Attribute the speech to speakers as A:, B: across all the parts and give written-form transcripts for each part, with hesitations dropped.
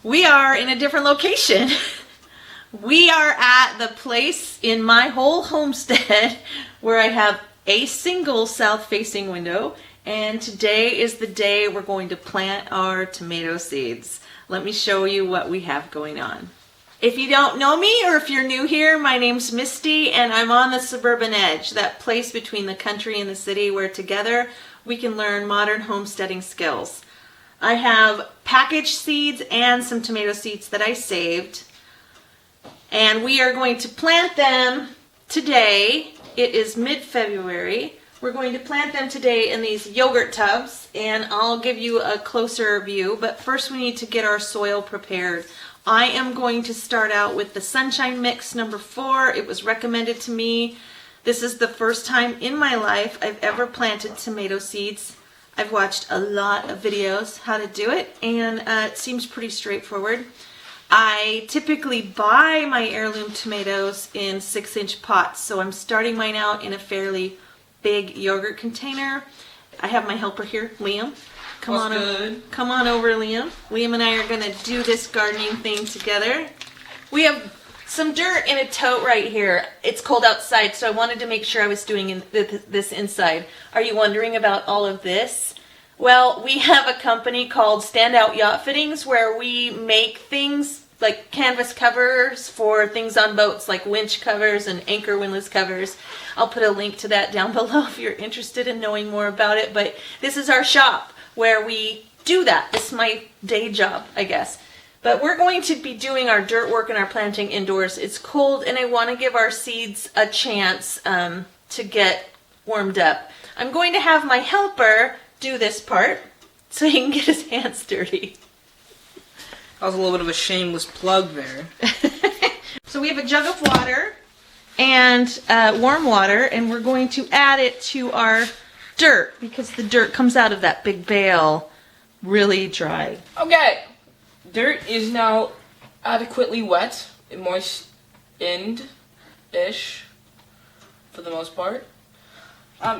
A: We are in a different location. We are at the place in my whole homestead where I have a single south-facing window, and today is the day we're going to plant our tomato seeds. Let me show you what we have going on. If you don't know me, or if you're new here, my name's Misty, and I'm on the suburban edge, that place between the country and the city where together we can learn modern homesteading skills. I have packaged seeds and some tomato seeds that I saved, and we are going to plant them today. It is mid-February. We're going to plant them today in these yogurt tubs, and I'll give you a closer view, but first we need to get our soil prepared. I am going to start out with the Sunshine Mix number 4. It was recommended to me. This is the first time in my life I've ever planted tomato seeds. I've watched a lot of videos how to do it, and it seems pretty straightforward. I typically buy my heirloom tomatoes in 6-inch pots, so I'm starting mine out in a fairly big yogurt container. I have my helper here, Liam. Come on over, Liam. Liam and I are going to do this gardening thing together. We have some dirt in a tote right here. It's cold outside, so I wanted to make sure I was doing this inside. Are you wondering about all of this? Well, we have a company called Standout Yacht Fittings where we make things like canvas covers for things on boats, like winch covers and anchor windlass covers. I'll put a link to that down below if you're interested in knowing more about it. But this is our shop where we do that. This is my day job, I guess. But we're going to be doing our dirt work and our planting indoors. It's cold, and I want to give our seeds a chance to get warmed up. I'm going to have my helper do this part so he can get his hands dirty.
B: That was a little bit of a shameless plug there.
A: So we have a jug of water and warm water, and we're going to add it to our dirt because the dirt comes out of that big bale really dry.
B: Okay, dirt is now adequately wet and moistened-ish for the most part.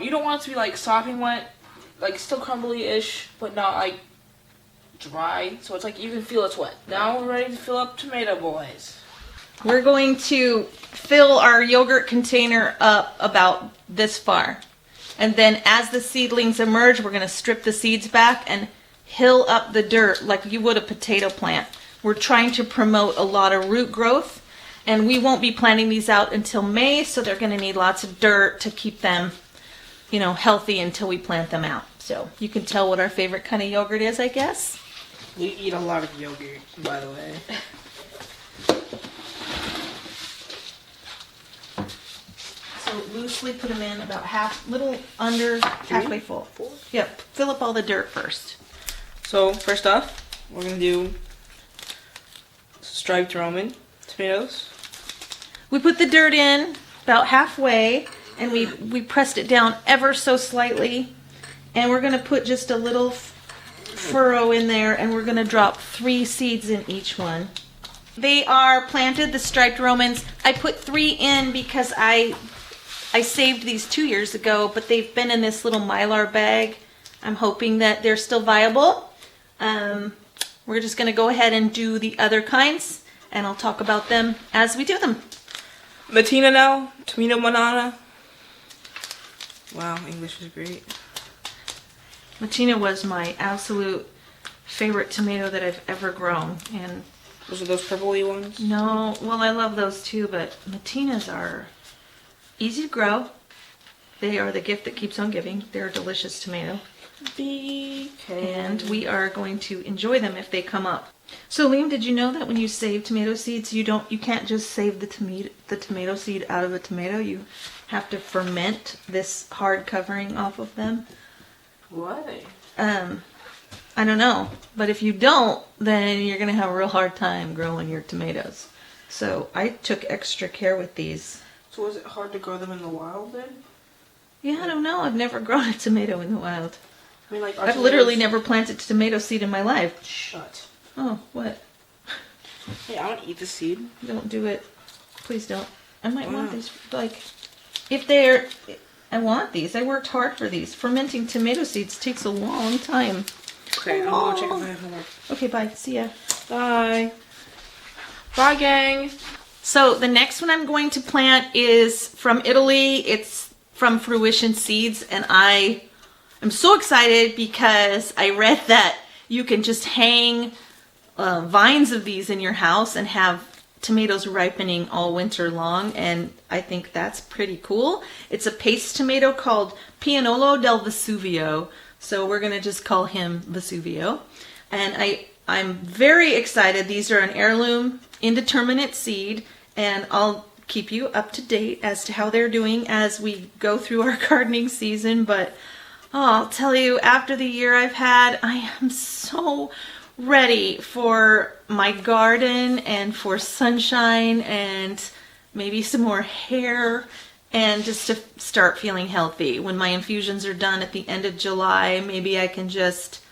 B: You don't want it to be like sopping wet, like still crumbly-ish, but not like dry, so it's like you can feel it's wet. Now we're ready to fill up tomato boys.
A: We're going to fill our yogurt container up about this far. And then as the seedlings emerge, we're going to strip the seeds back and hill up the dirt like you would a potato plant. We're trying to promote a lot of root growth, and we won't be planting these out until May, so they're going to need lots of dirt to keep them, healthy until we plant them out. So you can tell what our favorite kind of yogurt is, I guess.
B: We eat a lot of yogurt, by the way.
A: So loosely put them in about halfway full.
B: 4?
A: Yep, fill up all the dirt first.
B: So first off, we're gonna do striped Roman tomatoes.
A: We put the dirt in about halfway, and we pressed it down ever so slightly, and we're gonna put just a little furrow in there, and we're gonna drop 3 seeds in each one. They are planted, the striped Romans. I put 3 in because I saved these 2 years ago, but they've been in this little Mylar bag. I'm hoping that they're still viable. We're just gonna go ahead and do the other kinds, and I'll talk about them as we do them.
B: Matina now, tomato banana. Wow, English is great.
A: Matina was my absolute favorite tomato that I've ever grown, and
B: Those are those purpley ones?
A: no, well, I love those too, but Matinas are easy to grow. They are the gift that keeps on giving. They're a delicious tomato, and we are going to enjoy them if they come up. So Liam, did you know that when you save tomato seeds, you can't just save the tomato seed out of a tomato? You have to ferment this hard covering off of them.
B: Why?
A: I don't know, but if you don't, then you're gonna have a real hard time growing your tomatoes. So I took extra care with these.
B: So is it hard to grow them in the wild then?
A: Yeah, I don't know. I've never grown a tomato in the wild.
B: I mean, like
A: I've literally never planted tomato seed in my life.
B: Shut.
A: Oh, what?
B: Hey, I don't eat the seed.
A: Don't do it. Please don't. I might
B: Why
A: want
B: not?
A: these. Like, if they're... I want these. I worked hard for these. Fermenting tomato seeds takes a long time.
B: Okay, I'll go check if I have homework.
A: Okay, bye. See ya.
B: Bye. Bye, gang.
A: So the next one I'm going to plant is from Italy. It's from Fruition Seeds, and I'm so excited because I read that you can just hang vines of these in your house and have tomatoes ripening all winter long, and I think that's pretty cool. It's a paste tomato called Piagnolo del Vesuvio, so we're gonna just call him Vesuvio. And I'm very excited. These are an heirloom indeterminate seed, and I'll keep you up to date as to how they're doing as we go through our gardening season. But I'll tell you, after the year I've had, I am so ready for my garden and for sunshine and maybe some more hair, and just to start feeling healthy. When my infusions are done at the end of July, maybe I can just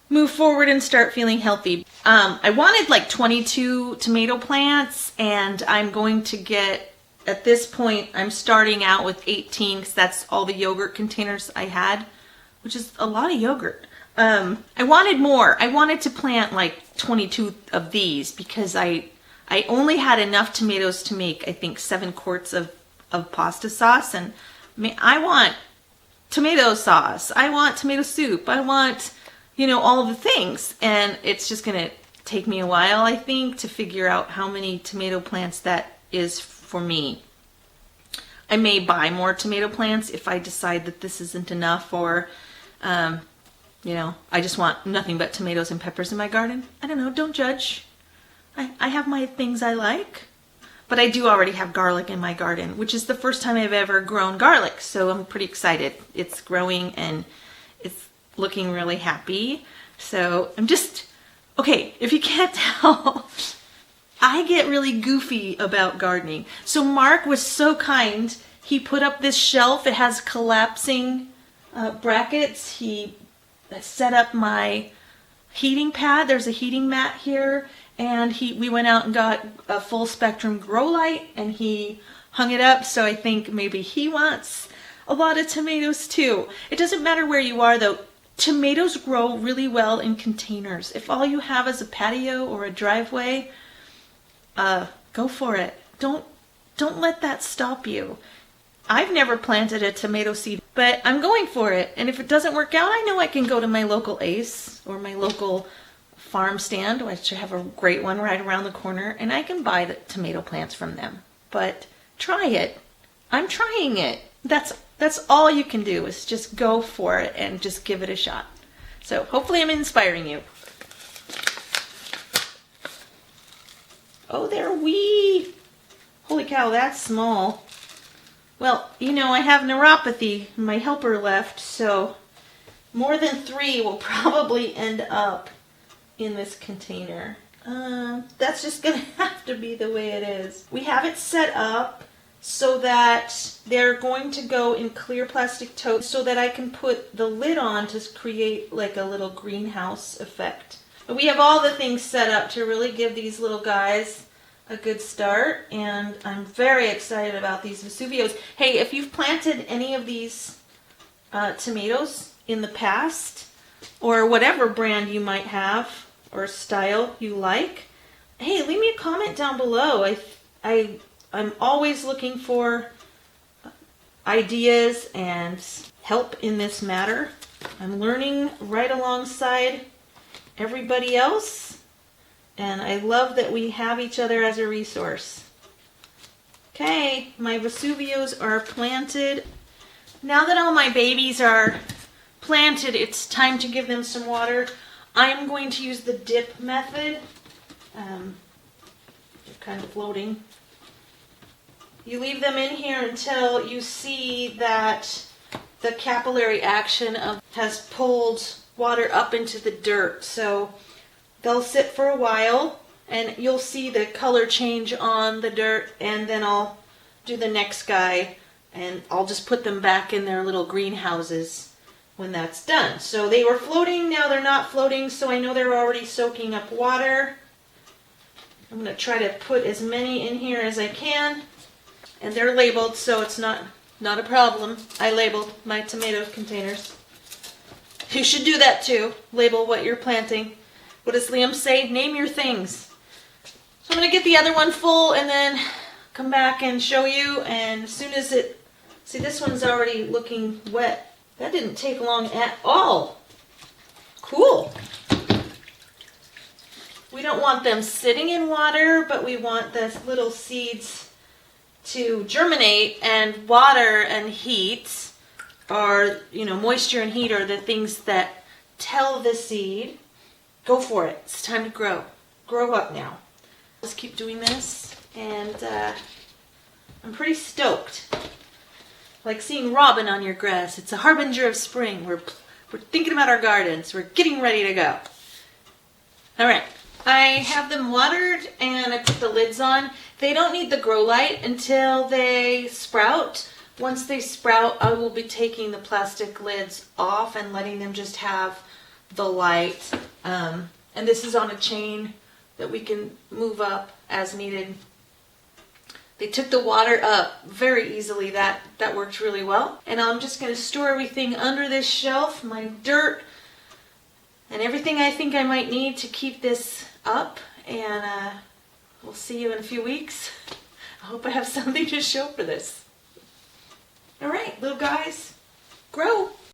A: move forward and start feeling healthy. I wanted like 22 tomato plants, and I'm going to get, at this point, I'm starting out with 18 because that's all the yogurt containers I had, which is a lot of yogurt. I wanted more. I wanted to plant like 22 of these because I only had enough tomatoes to make, I think, 7 quarts of pasta sauce. And I want tomato sauce. I want tomato soup. I want, all of the things. And it's just going to take me a while, I think, to figure out how many tomato plants that is for me. I may buy more tomato plants if I decide that this isn't enough, or I just want nothing but tomatoes and peppers in my garden. I don't know, don't judge. I have my things I like. But I do already have garlic in my garden, which is the first time I've ever grown garlic. So I'm pretty excited. It's growing and it's looking really happy. So I'm just, okay, if you can't tell, I get really goofy about gardening. So Mark was so kind. He put up this shelf. It has collapsing brackets. He set up my heating pad. There's a heating mat here, and we went out and got a full spectrum grow light, and he hung it up. So I think maybe he wants a lot of tomatoes too. It doesn't matter where you are though. Tomatoes grow really well in containers. If all you have is a patio or a driveway, go for it. Don't let that stop you. I've never planted a tomato seed, but I'm going for it. And if it doesn't work out, I know I can go to my local Ace or my local farm stand, which I have a great one right around the corner, and I can buy the tomato plants from them. But try it. I'm trying it. That's all you can do, is just go for it and just give it a shot. So hopefully I'm inspiring you. Oh, they're wee. Holy cow, that's small. Well, I have neuropathy. My helper left, so more than 3 will probably end up in this container. That's just gonna have to be the way it is. We have it set up so that they're going to go in clear plastic totes so that I can put the lid on to create like a little greenhouse effect. But we have all the things set up to really give these little guys a good start, and I'm very excited about these Vesuvios. Hey, if you've planted any of these tomatoes in the past, or whatever brand you might have or style you like, hey, leave me a comment down below. I'm always looking for ideas and help in this matter. I'm learning right alongside everybody else, and I love that we have each other as a resource. Okay, my Vesuvios are planted. Now that all my babies are planted, it's time to give them some water. I'm going to use the dip method. They're kind of floating. You leave them in here until you see that the capillary action has pulled water up into the dirt. So they'll sit for a while, and you'll see the color change on the dirt, and then I'll do the next guy, and I'll just put them back in their little greenhouses when that's done. So they were floating, now they're not floating, so I know they're already soaking up water. I'm going to try to put as many in here as I can, and they're labeled, so it's not a problem. I labeled my tomato containers. You should do that too. Label what you're planting. What does Liam say? Name your things. So I'm going to get the other one full and then come back and show you. And as soon as see, this one's already looking wet. That didn't take long at all. Cool. We don't want them sitting in water, but we want the little seeds to germinate, and water and heat are, moisture and heat are the things that tell the seed, go for it. It's time to grow. Grow up now. Let's keep doing this, and I'm pretty stoked. Like seeing robin on your grass. It's a harbinger of spring. We're thinking about our gardens. We're getting ready to go. All right. I have them watered and I put the lids on. They don't need the grow light until they sprout. Once they sprout, I will be taking the plastic lids off and letting them just have the light. And this is on a chain that we can move up as needed. They took the water up very easily. That worked really well. And I'm just going to store everything under this shelf, my dirt, and everything I think I might need to keep this up. And we'll see you in a few weeks. I hope I have something to show for this. All right, little guys, grow.